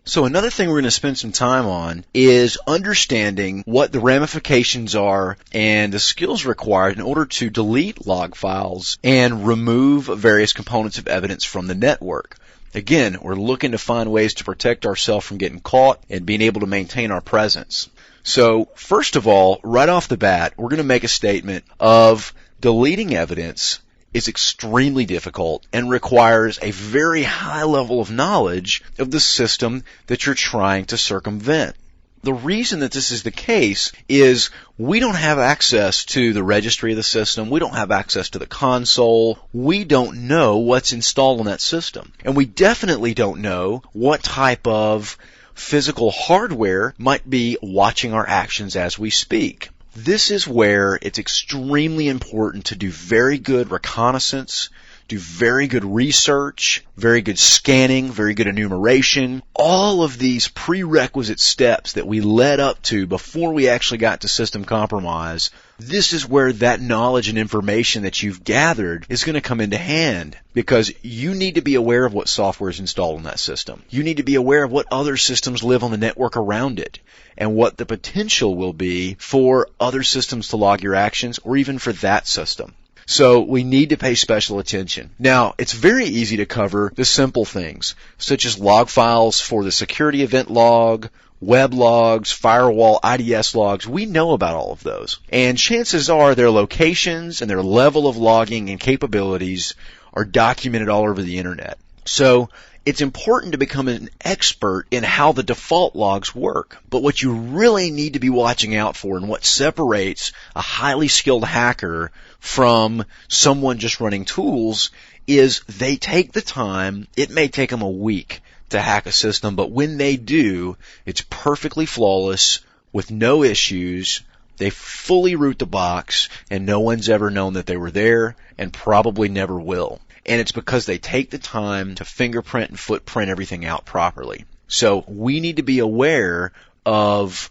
So another thing we're going to spend some time on is understanding what the ramifications are and the skills required in order to delete log files and remove various components of evidence from the network. Again, we're looking to find ways to protect ourselves from getting caught and being able to maintain our presence. So first of all, right off the bat, we're going to make a statement of deleting evidence is extremely difficult and requires a very high level of knowledge of the system that you're trying to circumvent. The reason that this is the case is we don't have access to the registry of the system. We don't have access to the console. We don't know what's installed on that system. And we definitely don't know what type of physical hardware might be watching our actions as we speak. This is where it's extremely important to do very good reconnaissance, do very good research, very good scanning, very good enumeration. All of these prerequisite steps that we led up to before we actually got to system compromise, this is where that knowledge and information that you've gathered is going to come into hand, because you need to be aware of what software is installed on that system. You need to be aware of what other systems live on the network around it, and what the potential will be for other systems to log your actions, or even for that system. So we need to pay special attention. Now, it's very easy to cover the simple things, such as log files for the security event log, web logs, firewall, IDS logs. We know about all of those. And chances are their locations and their level of logging and capabilities are documented all over the internet. So it's important to become an expert in how the default logs work. But what you really need to be watching out for, and what separates a highly skilled hacker from someone just running tools, is they take the time. It may take them a week to hack a system, but when they do, it's perfectly flawless with no issues. They fully root the box, and no one's ever known that they were there, and probably never will. And it's because they take the time to fingerprint and footprint everything out properly. So we need to be aware of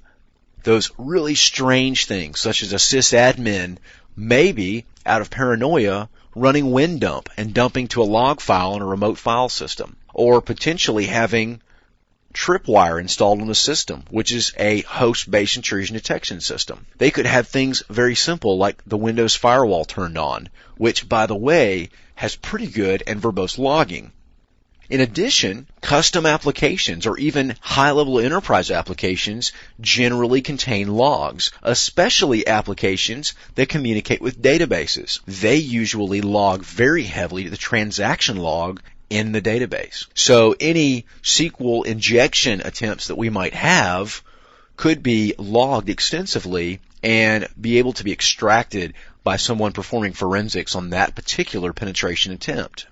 those really strange things, such as a sysadmin maybe out of paranoia running WinDump and dumping to a log file in a remote file system, or potentially having Tripwire installed on the system, which is a host-based intrusion detection system. They could have things very simple like the Windows firewall turned on, which, by the way, has pretty good and verbose logging. In addition, custom applications or even high-level enterprise applications generally contain logs, especially applications that communicate with databases. They usually log very heavily to the transaction log in the database. So any SQL injection attempts that we might have could be logged extensively and be able to be extracted by someone performing forensics on that particular penetration attempt.